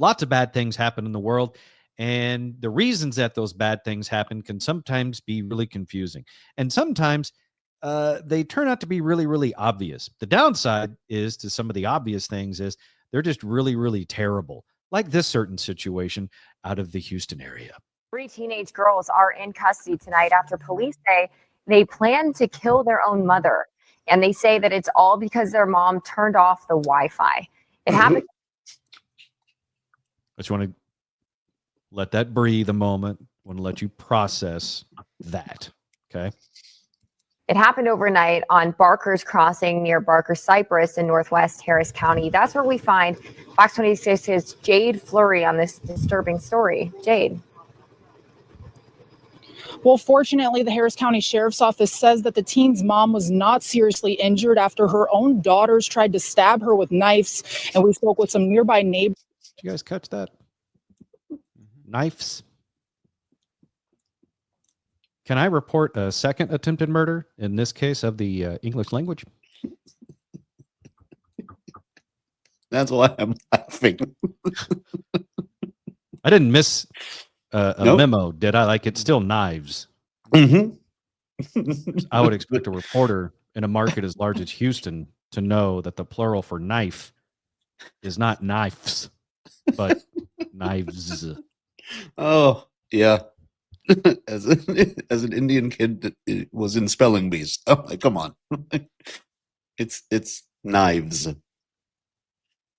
Lots of bad things happen in the world, and the reasons that those bad things happen can sometimes be really confusing. And sometimes they turn out to be really, really obvious. The downside is to some of the obvious things is they're just really, really terrible, like this certain situation out of the Houston area. 3 teenage girls are in custody tonight after police say they plan to kill their own mother. And they say that it's all because their mom turned off the Wi-Fi. It happened. I just want to let that breathe a moment. I want to let you process that. Okay. It happened overnight on Barker's Crossing near Barker Cypress in northwest Harris County. That's where we find Fox 26's Jade Fleury on this disturbing story. Jade. Well, fortunately, the Harris County Sheriff's Office says that the teen's mom was not seriously injured after her own daughters tried to stab her with knives. And we spoke with some nearby neighbors. Did you guys catch that? Knives. Can I report a second attempted murder, in this case of the English language? That's why I'm laughing. I didn't miss a memo, did I? Like, it's still knives. Mm-hmm. I would expect a reporter in a market as large as Houston to know that the plural for knife is not knives, but knives. Oh, yeah. As an Indian kid that was in spelling bees. Oh, like, come on. It's knives.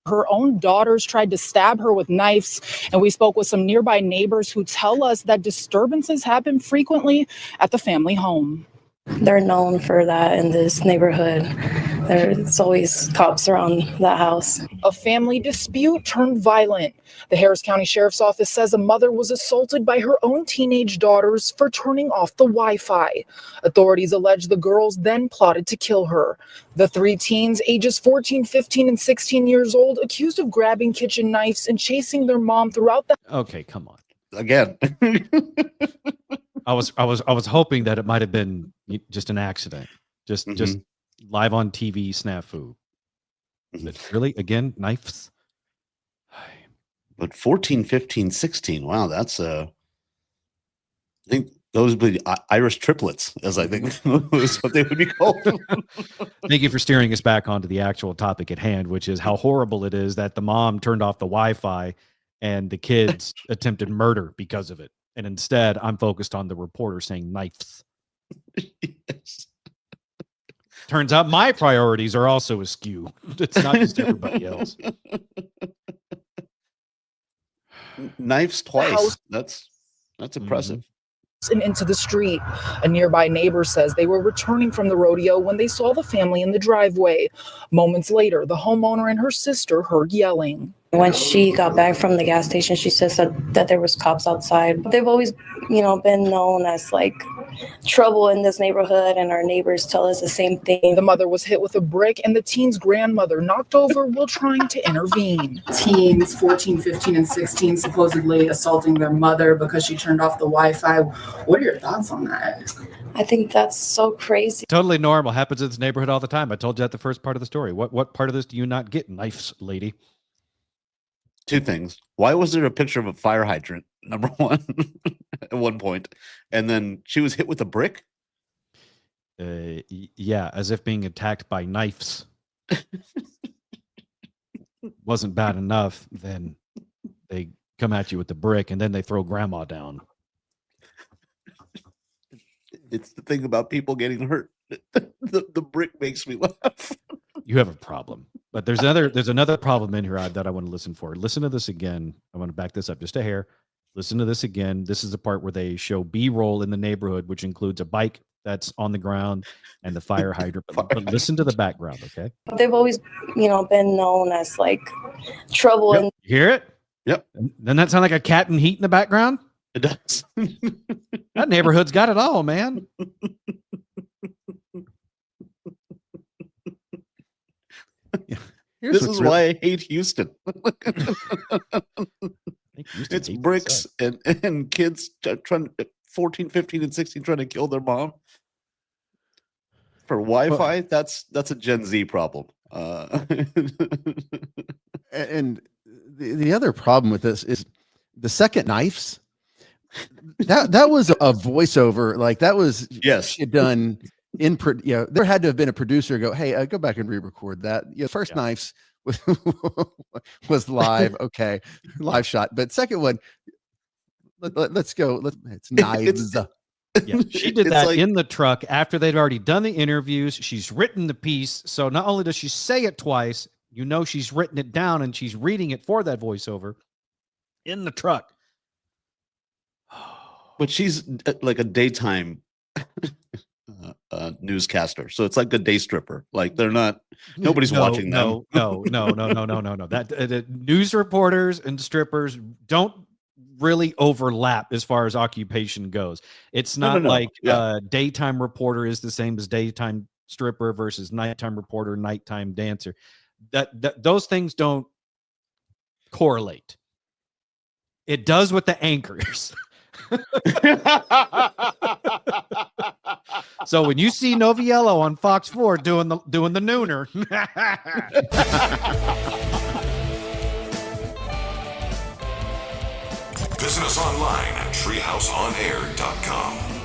Her own daughters tried to stab her with knives, and we spoke with some nearby neighbors who tell us that disturbances happen frequently at the family home. They're known for that in this neighborhood. There's always cops around that house. A family dispute turned violent. The Harris County Sheriff's Office says a mother was assaulted by her own teenage daughters for turning off the Wi-Fi. Authorities allege the girls then plotted to kill her. The 3 teens, ages 14, 15, and 16 years old, accused of grabbing kitchen knives and chasing their mom throughout the... Okay, come on. Again. I was hoping that it might have been just an accident. Just live on TV snafu. But really, again, knives. But 14, 15, 16. Wow, that's I think those would be Irish triplets, as I think is what they would be called. Thank you for steering us back onto the actual topic at hand, which is how horrible it is that the mom turned off the Wi-Fi and the kids attempted murder because of it. And instead, I'm focused on the reporter saying knives. Yes. Turns out my priorities are also askew. It's not just everybody else. Knives twice. That's impressive. And into the street. A nearby neighbor says they were returning from the rodeo when they saw the family in the driveway. Moments later, the homeowner and her sister heard yelling. When she got back from the gas station, she says that there was cops outside. They've always, been known as like trouble in this neighborhood, and our neighbors tell us the same thing. The mother was hit with a brick and the teen's grandmother knocked over while trying to intervene. Teens, 14, 15, and 16, supposedly assaulting their mother because she turned off the Wi-Fi. What are your thoughts on that? I think that's so crazy. Totally normal. Happens in this neighborhood all the time. I told you at the first part of the story. What part of this do you not get, knives, lady? 2 things. Why was there a picture of a fire hydrant, number one, at one point? And then she was hit with a brick? Yeah, as if being attacked by knives wasn't bad enough. Then they come at you with the brick, and then they throw grandma down. It's the thing about people getting hurt. The brick makes me laugh. You have a problem. But there's another problem in here that I want to listen for. Listen to this again. I want to back this up just a hair. Listen to this again. This is the part where they show B-roll in the neighborhood, which includes a bike that's on the ground and the fire hydrant. But listen to the background, okay? They've always, been known as like trouble. Yep. You hear it? Yep. Doesn't that sound like a cat in heat in the background? It does. That neighborhood's got it all, man. This is why I hate Houston. It's bricks and kids trying 14, 15, and 16 trying to kill their mom for Wi-Fi. That's a Gen Z problem. And the other problem with this is the second knives. That was a voiceover. Like that was Yes. she had done there had to have been a producer go, hey, go back and re-record that. First knives was live. Okay. Live shot. But second one, let's go. It's knives. Yeah, she did that in the truck after they'd already done the interviews. She's written the piece. So not only does she say it twice, she's written it down and she's reading it for that voiceover in the truck. But she's like a daytime newscaster. So it's like a day stripper. Like nobody's watching them. No. That news reporters and strippers don't really overlap as far as occupation goes. It's not like daytime reporter is the same as daytime stripper versus nighttime reporter, nighttime dancer. That those things don't correlate. It does with the anchors. So when you see Noviello on Fox 4 doing the nooner. Visit us online at treehouseonair.com.